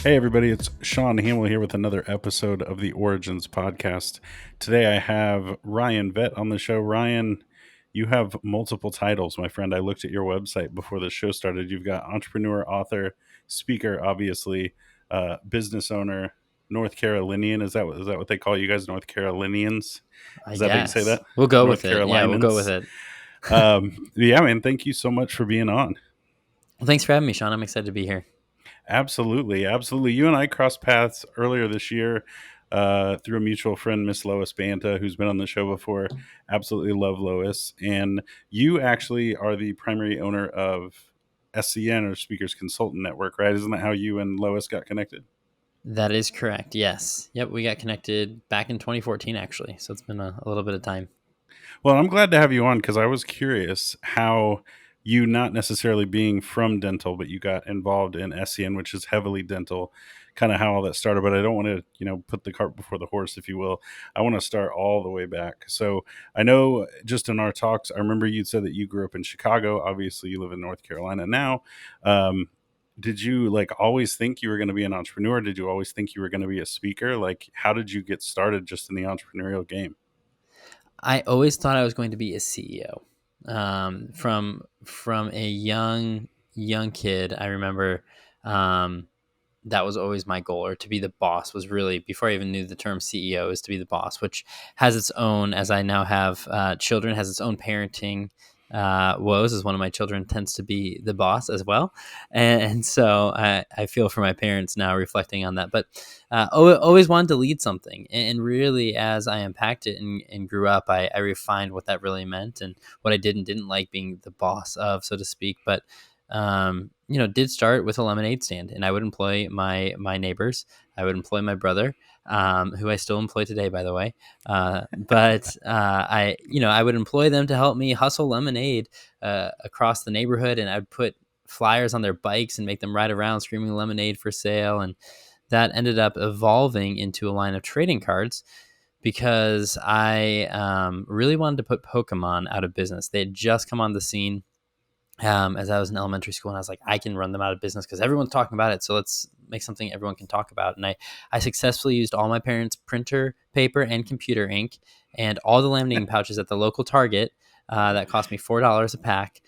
Hey, everybody, it's Sean Hamel here with another episode of the Origins podcast. Today I have Ryan Vett on the show. Ryan, you have multiple titles, my friend. I looked at your website before the show started. You've got entrepreneur, author, speaker, obviously, business owner, North Carolinian. Is that what they call you guys, North Carolinians? I Is that how you say guess. that? We'll go North with it. Yeah, we'll go with Carolinans? it. Yeah, man, thank you so much for being on. Well, thanks for having me, Sean. I'm excited to be here. Absolutely, absolutely. You and I crossed paths earlier this year through a mutual friend, Miss Lois Banta, who's been on the show before. Absolutely love Lois. And you actually are the primary owner of SCN, or Speakers Consultant Network, right? Isn't that how you and Lois got connected? That is correct. Yes. Yep. We got connected back in 2014, actually. So it's been a little bit of time. Well, I'm glad to have you on because I was curious how you, not necessarily being from dental, but you got involved in SCN, which is heavily dental, kind of how all that started. But I don't want to, put the cart before the horse, if you will. I want to start all the way back. So I know just in our talks, I remember you said that you grew up in Chicago. Obviously, you live in North Carolina now. Um, did you always think you were going to be an entrepreneur? Did you always think you were going to be a speaker? How did you get started just in the entrepreneurial game? I always thought I was going to be a CEO. From a young kid, I remember um, that was always my goal, or to be the boss was really, before I even knew the term CEO, is to be the boss, which has its own, as I now have children, has its own parenting woes, as one of my children tends to be the boss as well. And so I feel for my parents now reflecting on that, but always wanted to lead something. And really, as I unpacked it and grew up, I refined what that really meant and what I did and didn't like being the boss of, so to speak. But did start with a lemonade stand, and I would employ my neighbors. I would employ my brother, who I still employ today, by the way. I would employ them to help me hustle lemonade across the neighborhood, and I'd put flyers on their bikes and make them ride around screaming lemonade for sale. And that ended up evolving into a line of trading cards because I really wanted to put Pokemon out of business. They had just come on the scene as I was in elementary school, and I was like, I can run them out of business because everyone's talking about it. So let's make something everyone can talk about. And I successfully used all my parents' printer paper and computer ink and all the laminating pouches at the local Target. That cost me $4 a pack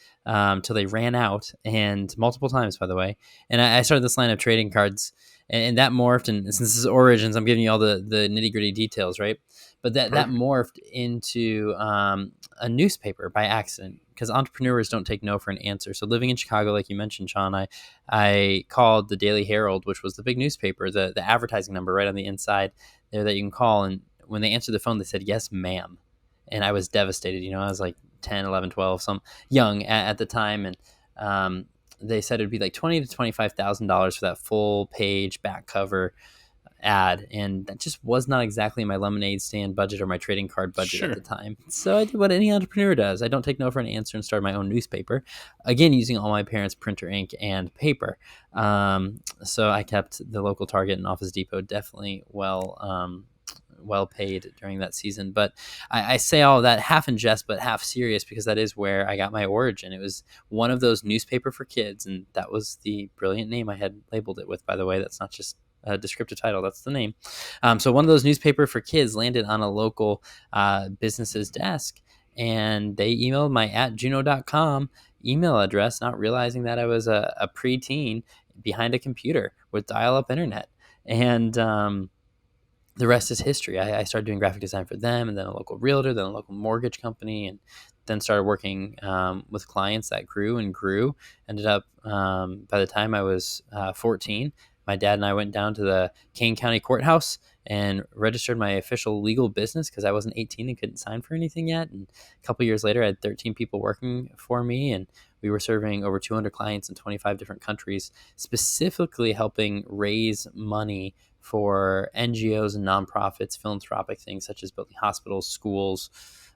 till they ran out, and multiple times, by the way. And I started this line of trading cards, and that morphed. And since this is Origins, I'm giving you all the nitty gritty details, right? But that Perfect. morphed into a newspaper by accident, because entrepreneurs don't take no for an answer. So living in Chicago, like you mentioned, Sean, I called the Daily Herald, which was the big newspaper, the advertising number right on the inside there that you can call. And when they answered the phone, they said, "Yes, ma'am." And I was devastated. I was like 10, 11, 12, some young at the time. And they said it'd be like $20,000 to $25,000 for that full page back cover ad, and that just was not exactly my lemonade stand budget or my trading card budget at the Sure. time. So I did what any entrepreneur does. I don't take no for an answer and started my own newspaper, again using all my parents' printer ink and paper. So I kept the local Target and Office Depot definitely well paid during that season. But I say all of that half in jest but half serious, because that is where I got my origin. It was one of those newspaper for kids, and that was the brilliant name I had labeled it with, by the way. That's not just a descriptive title, that's the name. So one of those newspaper for kids landed on a local business's desk, and they emailed my @juno.com email address, not realizing that I was a preteen behind a computer with dial-up internet. And the rest is history. I started doing graphic design for them, and then a local realtor, then a local mortgage company, and then started working with clients that grew and grew. Ended up, by the time I was 14, my dad and I went down to the Kane County Courthouse and registered my official legal business, because I wasn't 18 and couldn't sign for anything yet. And a couple years later, I had 13 people working for me, and we were serving over 200 clients in 25 different countries, specifically helping raise money for NGOs and nonprofits, philanthropic things such as building hospitals, schools,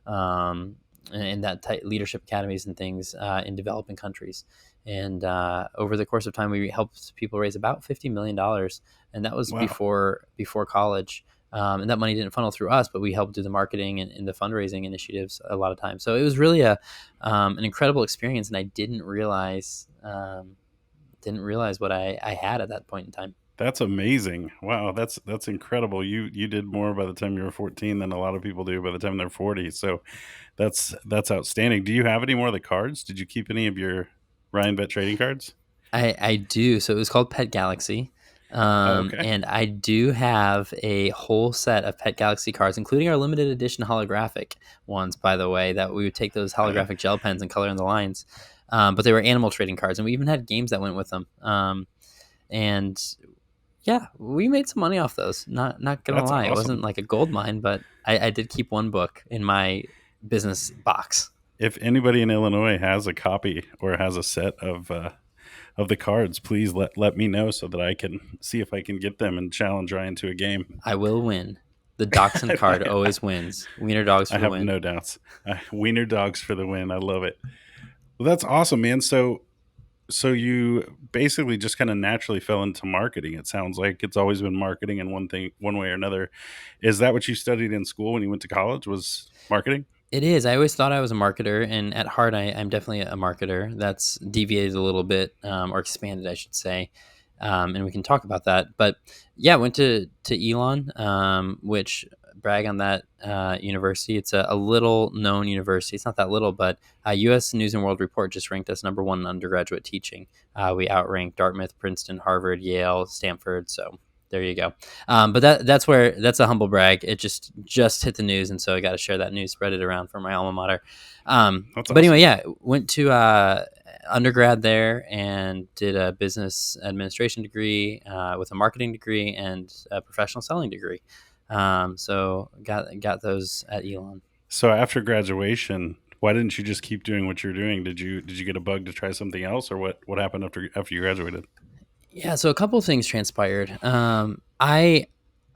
and that type, leadership academies and things in developing countries. And over the course of time, we helped people raise about $50 million, and that was Wow. before college. And that money didn't funnel through us, but we helped do the marketing and the fundraising initiatives a lot of times. So it was really an incredible experience, and I didn't realize what I had at that point in time. That's amazing. Wow, that's incredible. You did more by the time you were 14 than a lot of people do by the time they're 40. So that's outstanding. Do you have any more of the cards? Did you keep any of your Ryan Bet trading cards? I do. So it was called Pet Galaxy. Okay. And I do have a whole set of Pet Galaxy cards, including our limited edition holographic ones, by the way, that we would take those holographic gel pens and color in the lines. But they were animal trading cards, and we even had games that went with them. And yeah, we made some money off those. Not gonna That's lie, it awesome. wasn't like a gold mine, but I did keep one book in my business box. If anybody in Illinois has a copy or has a set of the cards, please let me know so that I can see if I can get them and challenge Ryan to a game. I will win. The Dachshund card I, always wins. Wiener dogs I for the have win. no doubts. Wiener dogs for the win. I love it. Well, that's awesome, man. So you basically just kind of naturally fell into marketing. It sounds like it's always been marketing in one thing, one way or another. Is that what you studied in school when you went to college? Was marketing? It is. I always thought I was a marketer, and at heart, I'm definitely a marketer. That's deviated a little bit, or expanded, I should say, and we can talk about that. But yeah, I went to Elon, which brag on that university. It's a little known university. It's not that little, but U.S. News and World Report just ranked us number one in undergraduate teaching. We outranked Dartmouth, Princeton, Harvard, Yale, Stanford. So there you go. But that's a humble brag. It just hit the news, and so I got to share that news, spread it around for my alma mater. That's But anyway, awesome. yeah, went to undergrad there and did a business administration degree with a marketing degree and a professional selling degree. So got those at Elon. So after graduation, why didn't you just keep doing what you're doing? Did you get a bug to try something else, or what happened after you graduated? Yeah, so a couple of things transpired.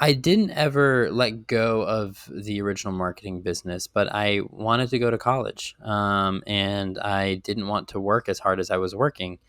I didn't ever let go of the original marketing business, but I wanted to go to college, and I didn't want to work as hard as I was working.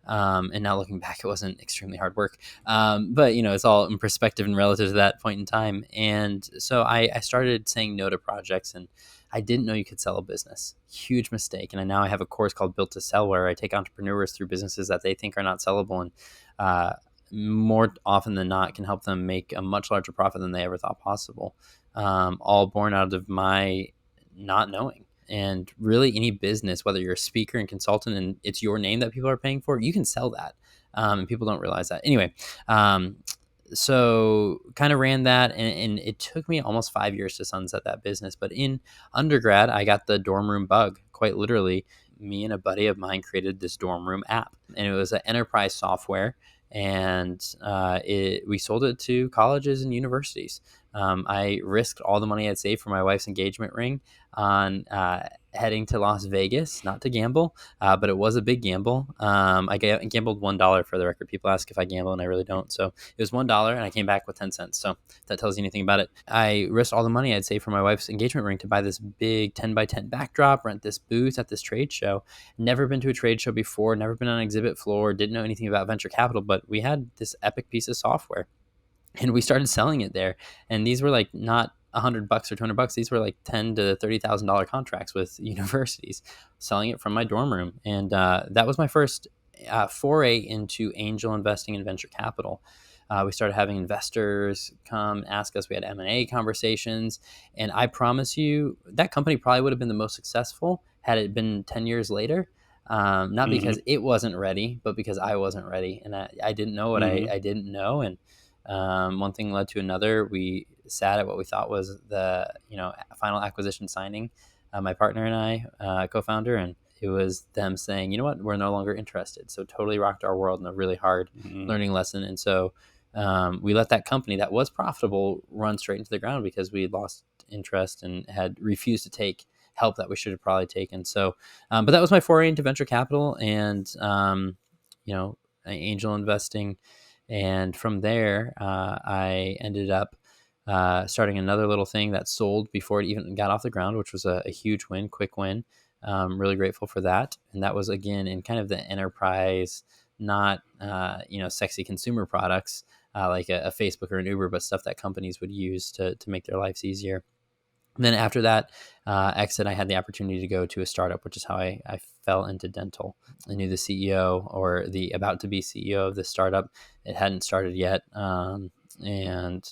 And now looking back, it wasn't extremely hard work, but it's all in perspective and relative to that point in time. And so I started saying no to projects, and I didn't know you could sell a business. Huge mistake. And now I have a course called Built to Sell, where I take entrepreneurs through businesses that they think are not sellable, and uh, more often than not can help them make a much larger profit than they ever thought possible. All born out of my not knowing. And really, any business, whether you're a speaker and consultant and it's your name that people are paying for, you can sell that. And people don't realize that. Anyway, um, so kind of ran that, and it took me almost 5 years to sunset that business. But in undergrad, I got the dorm room bug, quite literally. Me and a buddy of mine created this dorm room app, and it was an enterprise software, and we sold it to colleges and universities. I risked all the money I'd saved for my wife's engagement ring on heading to Las Vegas, not to gamble, but it was a big gamble. I gambled $1 for the record. People ask if I gamble, and I really don't. So it was $1, and I came back with 10 cents. So if that tells you anything about it. I risked all the money I'd saved for my wife's engagement ring to buy this big 10 by 10 backdrop, rent this booth at this trade show. Never been to a trade show before, never been on an exhibit floor, didn't know anything about venture capital, but we had this epic piece of software, and we started selling it there. And these were like not $100 or $200. These were like $10,000 to $30,000 contracts with universities, selling it from my dorm room. And that was my first foray into angel investing and venture capital. We started having investors come ask us. We had M&A conversations, and I promise you, that company probably would have been the most successful had it been 10 years later. Not because Mm-hmm. it wasn't ready, but because I wasn't ready, and I didn't know what Mm-hmm. I didn't know. And one thing led to another. We sat at what we thought was the final acquisition signing. My partner and I, co-founder, and it was them saying, you know what, we're no longer interested. So totally rocked our world in a really hard Mm-hmm. learning lesson. And so we let that company that was profitable run straight into the ground because we had lost interest and had refused to take help that we should have probably taken. So, but that was my foray into venture capital and angel investing. And from there, I ended up starting another little thing that sold before it even got off the ground, which was a huge win, quick win. Really grateful for that. And that was, again, in kind of the enterprise, not sexy consumer products like a Facebook or an Uber, but stuff that companies would use to make their lives easier. then after that exit, I had the opportunity to go to a startup, which is how I fell into dental. I knew the CEO, or the about to be CEO of the startup. It hadn't started yet. And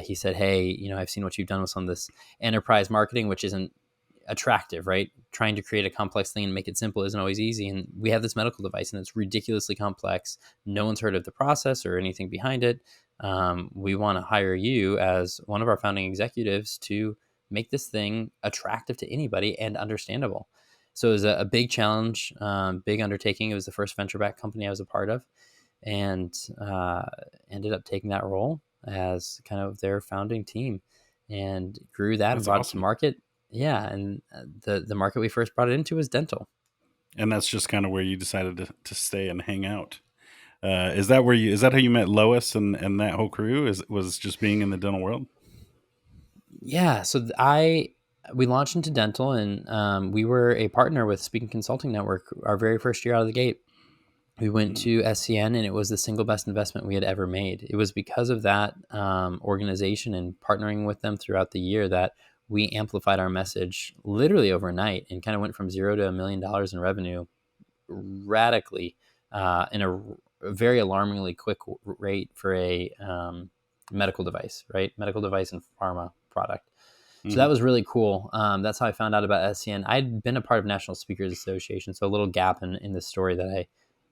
he said, "Hey, I've seen what you've done with some of this enterprise marketing, which isn't attractive, right? Trying to create a complex thing and make it simple isn't always easy. And we have this medical device and it's ridiculously complex. No one's heard of the process or anything behind it. We want to hire you as one of our founding executives to make this thing attractive to anybody and understandable." So it was a big challenge, big undertaking. It was the first venture backed company I was a part of, and ended up taking that role as kind of their founding team, and grew that and That's brought it to awesome. market. Yeah, and the market we first brought it into was dental. And that's just kind of where you decided to stay and hang out. Is that where you? Is that how you met Lois and that whole crew? Is was just being in the dental world? Yeah, so I we launched into dental, and we were a partner with Speaking Consulting Network our very first year out of the gate. We went Mm. to SCN, and it was the single best investment we had ever made. It was because of that organization and partnering with them throughout the year that we amplified our message literally overnight, and kind of went from zero to $1 million in revenue radically, in a very alarmingly quick rate for a medical device, right? Medical device and pharma product. So that Hmm. was really cool. That's how I found out about SCN. I'd been a part of National Speakers Association, so a little gap in the story that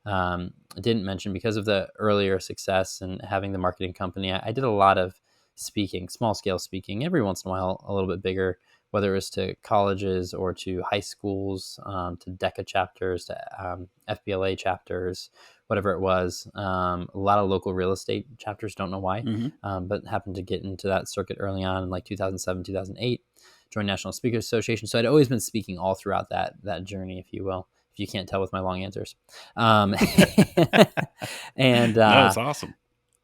I didn't mention because of the earlier success and having the marketing company. I did a lot of speaking, small scale speaking, every once in a while, a little bit bigger, whether it was to colleges or to high schools, to DECA chapters, to FBLA chapters, whatever it was. A lot of local real estate chapters, don't know why, Hmm. but happened to get into that circuit early on in like 2007, 2008, joined National Speakers Association. So I'd always been speaking all throughout that journey, if you will, if you can't tell with my long answers. Um, and No, it's awesome.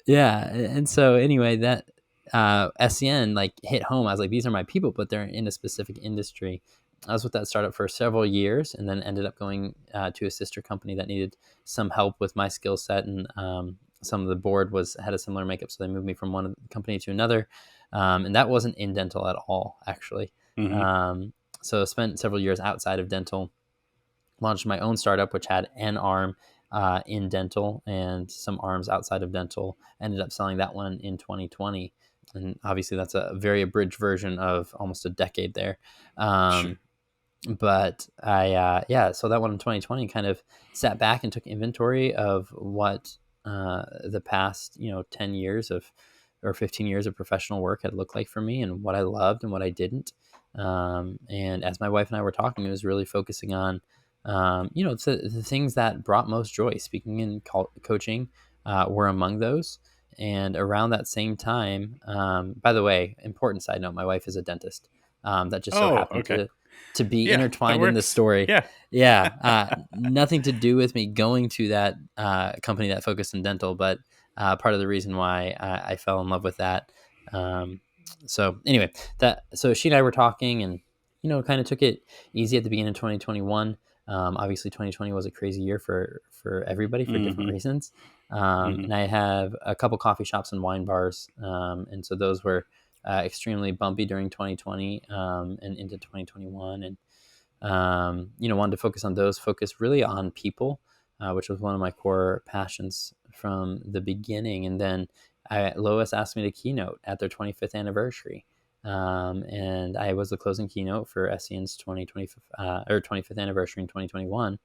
yeah, and so anyway, that SCN like hit home. I was like, these are my people, but they're in a specific industry. I was with that startup for several years, and then ended up going to a sister company that needed some help with my skill set, and some of the board had a similar makeup, so they moved me from one company to another, and that wasn't in dental at all, actually. Hmm. Um, so spent several years outside of dental, launched my own startup, which had an arm in dental and some arms outside of dental. Ended up selling that one in 2020. And obviously, that's a very abridged version of almost a decade there. Sure. Um, but yeah, so that one in 2020 kind of sat back and took inventory of what the past, 10 years of or 15 years of professional work had looked like for me, and what I loved and what I didn't. And as my wife and I were talking, it was really focusing on, the things that brought most joy. Speaking and coaching were among those. And around that same time, by the way, important side note, my wife is a dentist. That just so Oh, happened okay. to be Yeah, that intertwined in the works. story. Yeah. Yeah, nothing to do with me going to that company that focused in dental, but part of the reason why I fell in love with that. Um, so anyway, so she and I were talking, and kind of took it easy at the beginning of 2021. Obviously, 2020 was a crazy year for everybody for different Hmm. reasons. Hmm. And I have a couple coffee shops and wine bars, and so those were extremely bumpy during 2020 and into 2021, and wanted to focus on those, focus really on people, which was one of my core passions from the beginning. And then Lois asked me to keynote at their 25th anniversary. And I was the closing keynote for SCN's 2020 or 25th anniversary in 2021.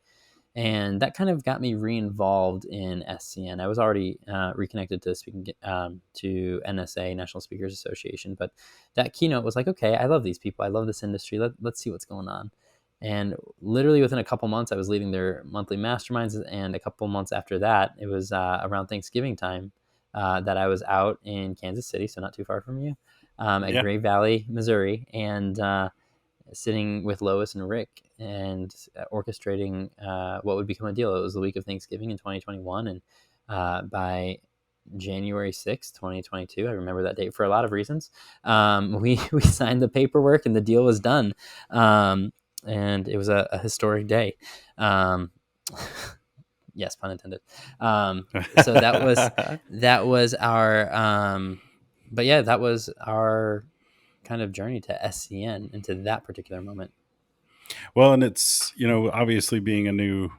And that kind of got me re-involved in SCN. I was already reconnected to speaking to NSA, National Speakers Association, but that keynote was like, okay, I love these people, I love this industry. Let's see what's going on. And literally within a couple months, I was leading their monthly masterminds, and a couple months after that, it was around Thanksgiving time that I was out in Kansas City, so not too far from you, at Yeah. Grave Valley, Missouri, and sitting with Lois and Rick, and orchestrating what would become a deal. It was the week of Thanksgiving in 2021, and by January 6th, 2022, I remember that date for a lot of reasons. We signed the paperwork, and the deal was done, and it was a historic day. Um, yes, pun intended. So that was our. But yeah, that was our kind of journey to SCN into that particular moment. Well, and it's, obviously being a new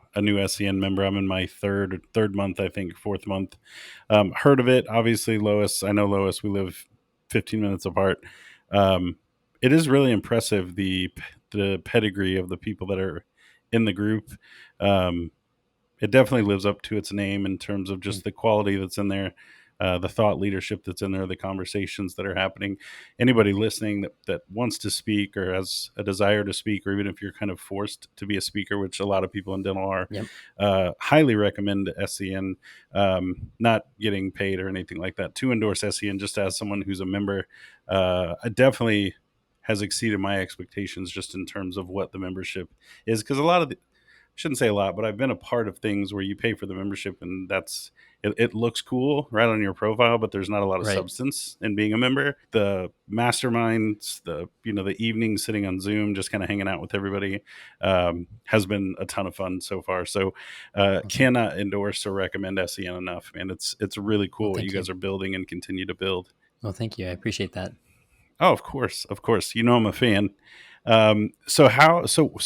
SEN member. I'm in my third month, I think, fourth month. Heard of it, obviously. Lois, I know Lois. We live 15 minutes apart. Um, it is really impressive, the pedigree of the people that are in the group. Um, it definitely lives up to its name in terms of Mm. just the quality that's in there, the thought leadership that's in there, the conversations that are happening. Anybody listening that wants to speak or has a desire to speak, or even if you're kind of forced to be a speaker, which a lot of people in dental are, Yep. highly recommend SEN. Not getting paid or anything like that to endorse SEN, just as someone who's a member. It definitely has exceeded my expectations just in terms of what the membership is, because a lot of the, shouldn't say a lot, but I've been a part of things where you pay for the membership and it looks cool right on your profile, but there's not a lot of Right. substance in being a member. The masterminds, the evenings sitting on Zoom, just kind of hanging out with everybody, has been a ton of fun so far. So, Awesome. cannot endorse or recommend SEN enough, man. It's really Well, cool what you thank you. guys are building and continue to build. Well, thank you. I appreciate that. Oh, of course, of course. I'm a fan. So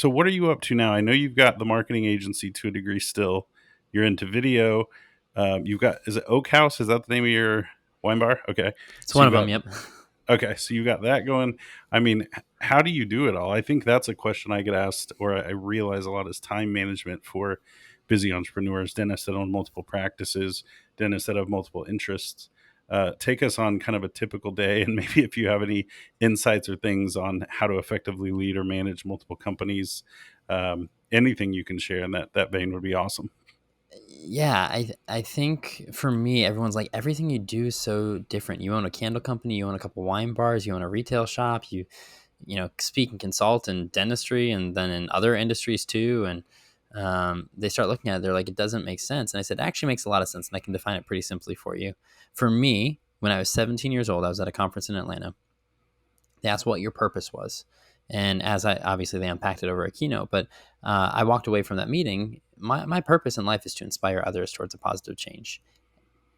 what are you up to now? I know you've got the marketing agency to a degree still. You're into video. You've got, is it Oak House? Is that the name of your wine bar? Okay. It's So one you've of them. got Yep. Okay, so you got that going. I mean, how do you do it all? I think that's a question I get asked, or I realize a lot, is time management for busy entrepreneurs, dentists that own multiple practices, dentists that have multiple interests. Take us on kind of a typical day, and maybe if you have any insights or things on how to effectively lead or manage multiple companies, anything you can share in that vein would be awesome. Yeah, I think for me, everyone's like, everything you do is so different. You own a candle company, you own a couple wine bars, you own a retail shop, you speak and consult in dentistry and then in other industries too. And they start looking at it, they're like, it doesn't make sense. And I said, it actually makes a lot of sense, and I can define it pretty simply for you. For me, when I was 17 years old, I was at a conference in Atlanta. They asked what your purpose was. And as I obviously they unpacked it over a keynote, but I walked away from that meeting. My purpose in life is to inspire others towards a positive change.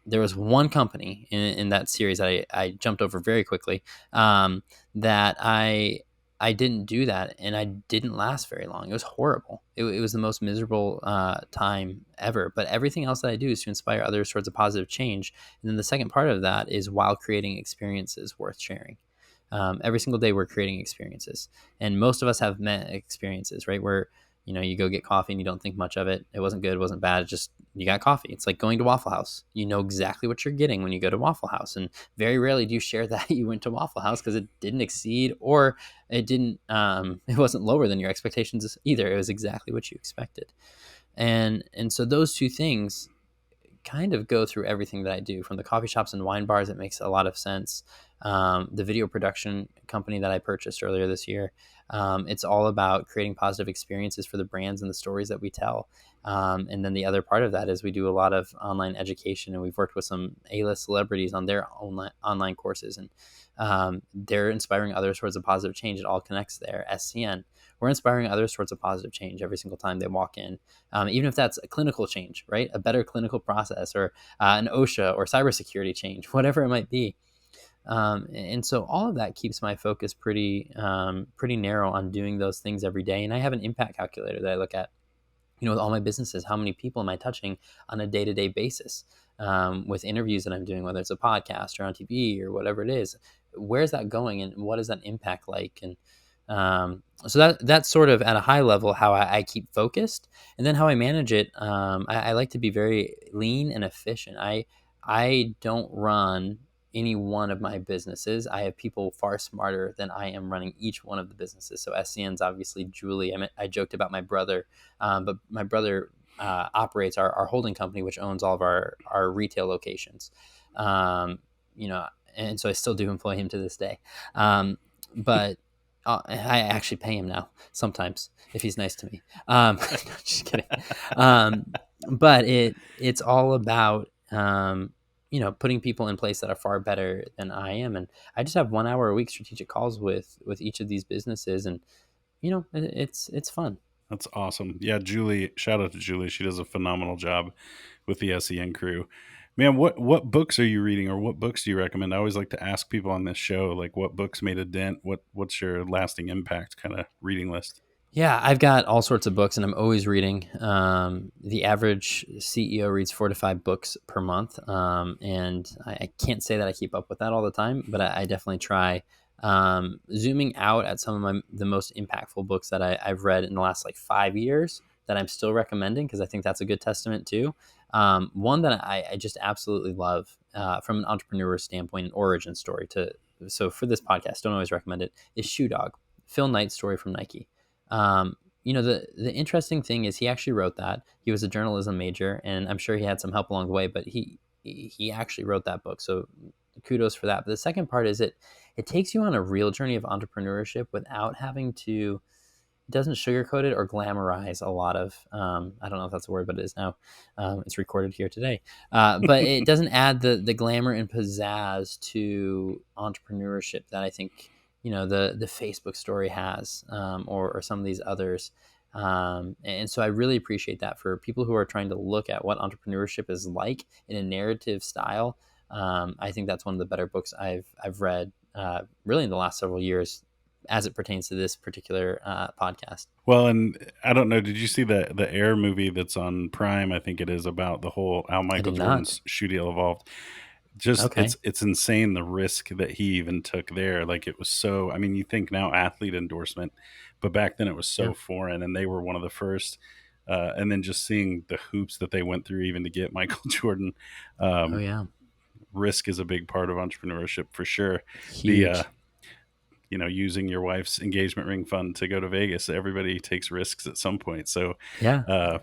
There was one company in that series that I jumped over very quickly, that I didn't do that, and I didn't last very long. It was horrible. It was the most miserable time ever. But everything else that I do is to inspire others towards a positive change. And then the second part of that is while creating experiences worth sharing. Every single day we're creating experiences, and most of us have met experiences, right? Where you go get coffee and you don't think much of it. It wasn't good, it wasn't bad. It's just you got coffee. It's like going to Waffle House. You know exactly what you're getting when you go to Waffle House, and very rarely do you share that you went to Waffle House because it didn't exceed or it didn't. It wasn't lower than your expectations either. It was exactly what you expected, and so those two things kind of go through everything that I do, from the coffee shops and wine bars. It makes a lot of sense. The video production company that I purchased earlier this year, it's all about creating positive experiences for the brands and the stories that we tell. And then the other part of that is we do a lot of online education, and we've worked with some A-list celebrities on their online courses, and they're inspiring others towards a positive change. It all connects there. SCN, we're inspiring others towards a positive change every single time they walk in, even if that's a clinical change, right? A better clinical process, or an OSHA or cybersecurity change, whatever it might be. And so all of that keeps my focus pretty narrow on doing those things every day. And I have an impact calculator that I look at, with all my businesses. How many people am I touching on a day-to-day basis, with interviews that I'm doing, whether it's a podcast or on TV or whatever it is? Where's that going, and what is that impact like? And so that's sort of at a high level how I keep focused, and then how I manage it. I like to be very lean and efficient. I don't run any one of my businesses. I have people far smarter than I am running each one of the businesses. So SCN's obviously Julie. I joked about my brother, but my brother operates our holding company, which owns all of our retail locations. Um, you know, and so I still do employ him to this day. But I actually pay him now sometimes if he's nice to me. Just kidding. But it's all about putting people in place that are far better than I am, and I just have 1 hour a week strategic calls with each of these businesses, and it's fun. That's awesome. Yeah, Julie, shout out to Julie. She does a phenomenal job with the SEN crew. Man, what books are you reading, or what books do you recommend? I always like to ask people on this show, like, what books made a dent? What's your lasting impact kind of reading list? Yeah, I've got all sorts of books, and I'm always reading. The average CEO reads 4 to 5 books per month, and I can't say that I keep up with that all the time, but I definitely try. Zooming out at some of the most impactful books that I've read in the last like 5 years that I'm still recommending because I think that's a good testament too. One that I just absolutely love from an entrepreneur standpoint, an origin story to. So for this podcast, don't always recommend it. Is Shoe Dog, Phil Knight's story from Nike. Um, the interesting thing is he actually wrote that. He was a journalism major, and I'm sure he had some help along the way, but he actually wrote that book. So kudos for that. But the second part is it takes you on a real journey of entrepreneurship without having to. It doesn't sugarcoat it or glamorize a lot of. I don't know if that's a word, but it is now. It's recorded here today, but it doesn't add the glamour and pizzazz to entrepreneurship that I think the Facebook story has, or some of these others. And so I really appreciate that for people who are trying to look at what entrepreneurship is like in a narrative style. I think that's one of the better books I've read really in the last several years as it pertains to this particular podcast. Well, and I don't know, did you see the Air movie that's on Prime? I think it is, about the whole how I Michael did not. Jordan's shoe deal evolved. Just Okay. it's insane the risk that he even took there. Like, it was so, I mean, you think now athlete endorsement, but back then it was Yeah. so foreign, and they were one of the first. And then just seeing the hoops that they went through even to get Michael Jordan. Oh Um, yeah. Risk is a big part of entrepreneurship for sure. The Huge. using your wife's engagement ring fund to go to Vegas. Everybody takes risks at some point. So, Yeah. uh,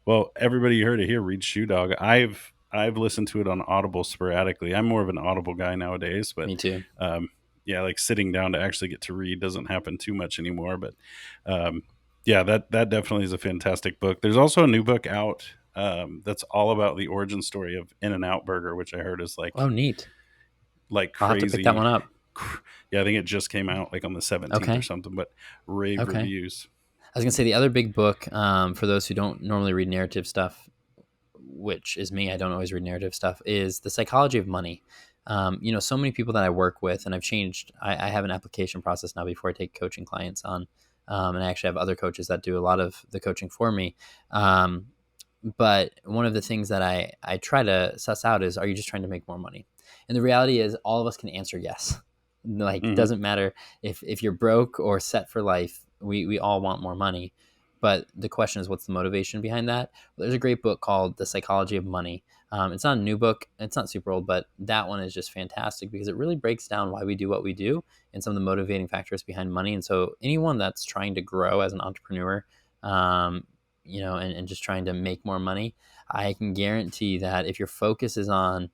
well, everybody you heard it here. Read Shoe Dog. I've listened to it on Audible sporadically. I'm more of an Audible guy nowadays, but Me too. um, yeah, like sitting down to actually get to read doesn't happen too much anymore. But um, yeah, that definitely is a fantastic book. There's also a new book out that's all about the origin story of In and Out Burger, which I heard is Oh, neat. like I'll have to pick that crazy. one up. Yeah, I think it just came out like on the 17th or Okay. something, but rave Okay. reviews. I was gonna say the other big book for those who don't normally read narrative stuff, which is me. I don't always read narrative stuff. Is The Psychology of Money. So many people that I work with, and I've changed. I have an application process now before I take coaching clients on, and I actually have other coaches that do a lot of the coaching for me. Um, but one of the things that I try to suss out is, are you just trying to make more money? And the reality is all of us can answer yes. Like, it Hmm. doesn't matter if you're broke or set for life, we all want more money. But the question is, what's the motivation behind that? Well, there's a great book called The Psychology of Money. It's not a new book, it's not super old, but that one is just fantastic because it really breaks down why we do what we do and some of the motivating factors behind money. And so anyone that's trying to grow as an entrepreneur, and just trying to make more money, I can guarantee that if your focus is on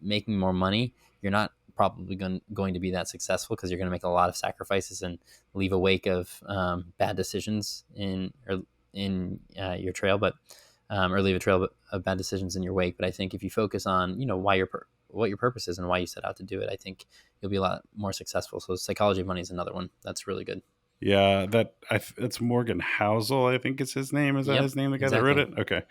making more money, you're not probably going to be that successful because you're going to make a lot of sacrifices and leave a wake of bad decisions in your trail, but or leave a trail of bad decisions in your wake. But I think if you focus on why what your purpose is and why you set out to do it, I think you'll be a lot more successful. So Psychology of Money is another one that's really good. Yeah, that's Morgan Housel. I think is his name. Is that Yep, his name? The guy that wrote exactly. it. Okay.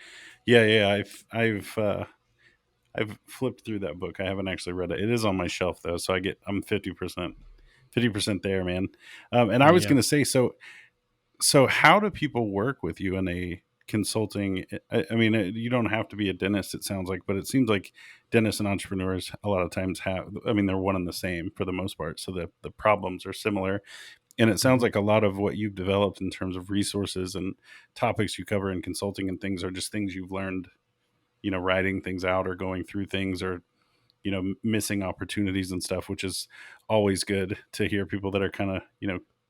Yeah, yeah. I've flipped through that book. I haven't actually read it. It is on my shelf though, so I'm 50% there, man. And I There you was go. gonna say, so how do people work with you in a consulting? I mean, you don't have to be a dentist, it sounds like, but it seems like dentists and entrepreneurs a lot of times have. I mean, they're one and the same for the most part, so the problems are similar. And it sounds Mhm. like a lot of what you've developed in terms of resources and topics you cover in consulting and things are just things you've learned, writing things out or going through things, or missing opportunities and stuff, which is always good to hear people that are kind of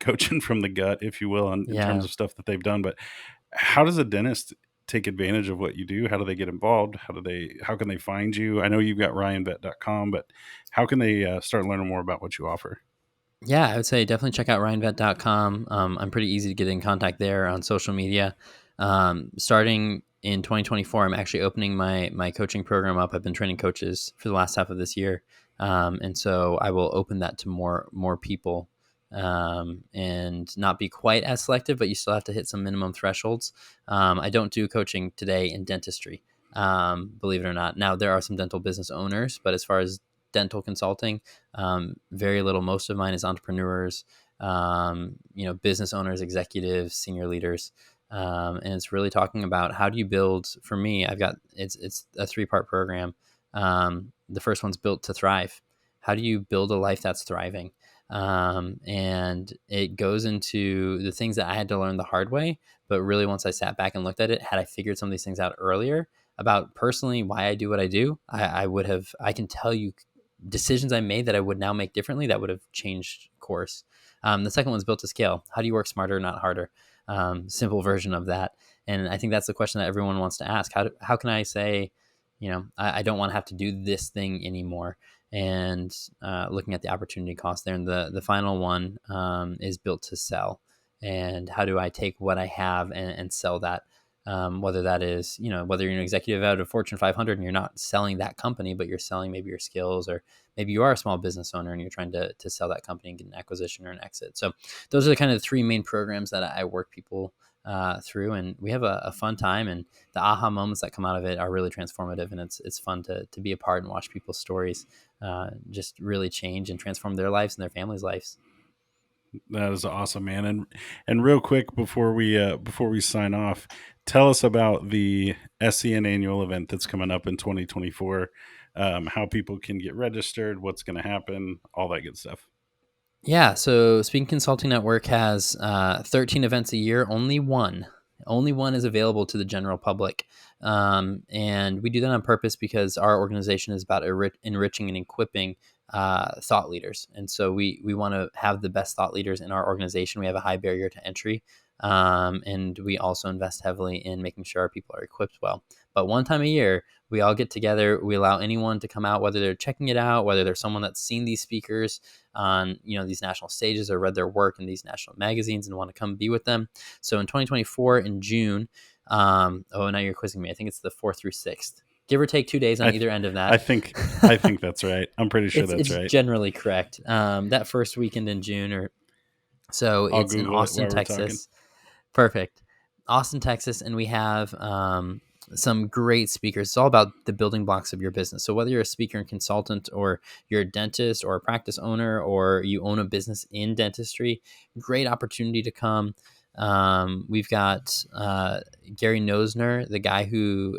coaching from the gut, if you will, in terms Yeah. of stuff that they've done. But how does a dentist take advantage of what you do? How do they get involved? How can they find you? I know you've got ryanvet.com, but how can they start learning more about what you offer? Yeah, I would say definitely check out ryanvet.com. I'm pretty easy to get in contact there on social media. Starting in 2024, I'm actually opening my coaching program up. I've been training coaches for the last half of this year, and so I will open that to more people, and not be quite as selective. But you still have to hit some minimum thresholds. I don't do coaching today in dentistry. believe it or not. Now, there are some dental business owners, but as far as dental consulting, very little. Most of mine is entrepreneurs, business owners, executives, senior leaders. And it's really talking about how do you build. For me, it's a 3-part program. The first one's built to thrive. How do you build a life that's thriving? And it goes into the things that I had to learn the hard way. But really, once I sat back and looked at it, had I figured some of these things out earlier about personally why I do what I do, I would have, I can tell you decisions I made that I would now make differently that would have changed course. The second one's built to scale. How do you work smarter, not harder? Simple version of that. And I think that's the question that everyone wants to ask. How can I say, I don't want to have to do this thing anymore? And looking at the opportunity cost there. And the final one is built to sell. And how do I take what I have and sell that? Whether that is, whether you're an executive out of Fortune 500 and you're not selling that company, but you're selling maybe your skills, or maybe you are a small business owner and you're trying to sell that company and get an acquisition or an exit. So those are the kind of the 3 main programs that I work people through, and we have a fun time, and the aha moments that come out of it are really transformative, and it's fun to be a part and watch people's stories just really change and transform their lives and their families' lives. That is awesome, man. And real quick before we sign off, tell us about the SCN annual event that's coming up in 2024. How people can get registered, what's going to happen, all that good stuff. Yeah, so Speaking Consulting Network has 13 events a year. Only one is available to the general public, and we do that on purpose because our organization is about enriching and equipping thought leaders, and so we want to have the best thought leaders in our organization. We have a high barrier to entry, and we also invest heavily in making sure our people are equipped well. But one time a year, we all get together. We allow anyone to come out, whether they're checking it out, whether they're someone that's seen these speakers on these national stages or read their work in these national magazines and want to come be with them. So in 2024 in June, now you're quizzing me. I think it's the 4th through 6th, give or take 2 days on I either th- end of I that. think I think that's right. I'm pretty sure that's It's right. generally correct. That first weekend in June, or so, I'll it's in Google it Austin, while we're talking. Texas. Perfect. Austin, Texas, and we have some great speakers. It's all about the building blocks of your business. So whether you're a speaker and consultant, or you're a dentist or a practice owner, or you own a business in dentistry, great opportunity to come. We've got Gary Nosner, the guy who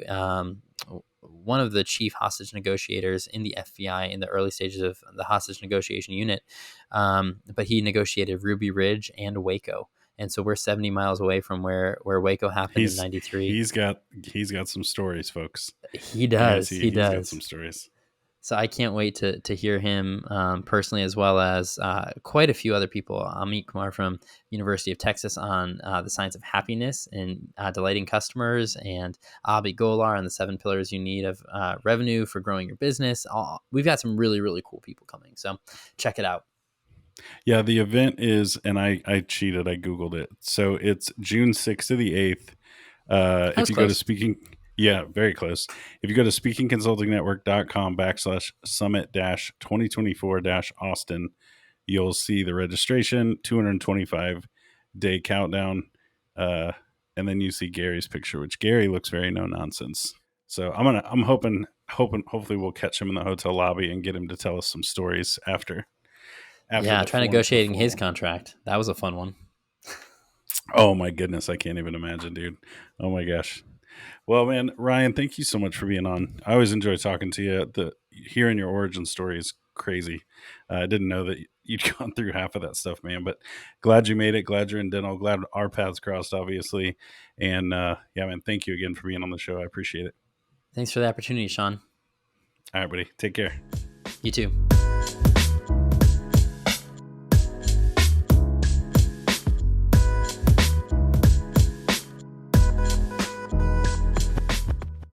one of the chief hostage negotiators in the FBI in the early stages of the hostage negotiation unit, but he negotiated Ruby Ridge and Waco. And so we're 70 miles away from where Waco happened in He's '93. he's got some stories, folks. He Yes, does. He he's got some does. stories. So I can't wait to hear him personally, as well as quite a few other people. Amit Kumar from University of Texas on the science of happiness and delighting customers, and Abhi Golar on the 7 pillars you need of revenue for growing your business. We've got some really, really cool people coming. So check it out. Yeah, the event is, and I cheated. I Googled it. So it's June 6th to the 8th. That If was you go to close. speaking, yeah, very close. If you go to speakingconsultingnetwork.com/summit 2024 Austin, you'll see the registration, 225-day countdown. Uh, and then you see Gary's picture, which Gary looks very no nonsense. So I'm hopefully we'll catch him in the hotel lobby and get him to tell us some stories after Yeah, the try form the negotiating his formal. contract. That was a fun one. Oh my goodness, I can't even imagine, dude. Oh my gosh. Well, man, Ryan, thank you so much for being on. I always enjoy talking to you. The hearing your origin story is crazy. I didn't know that you'd gone through half of that stuff, man. But glad you made it. Glad you're in dental. Glad our paths crossed, obviously. And yeah, man, thank you again for being on the show. I appreciate it. Thanks for the opportunity, Sean. All right, buddy. Take care. You too.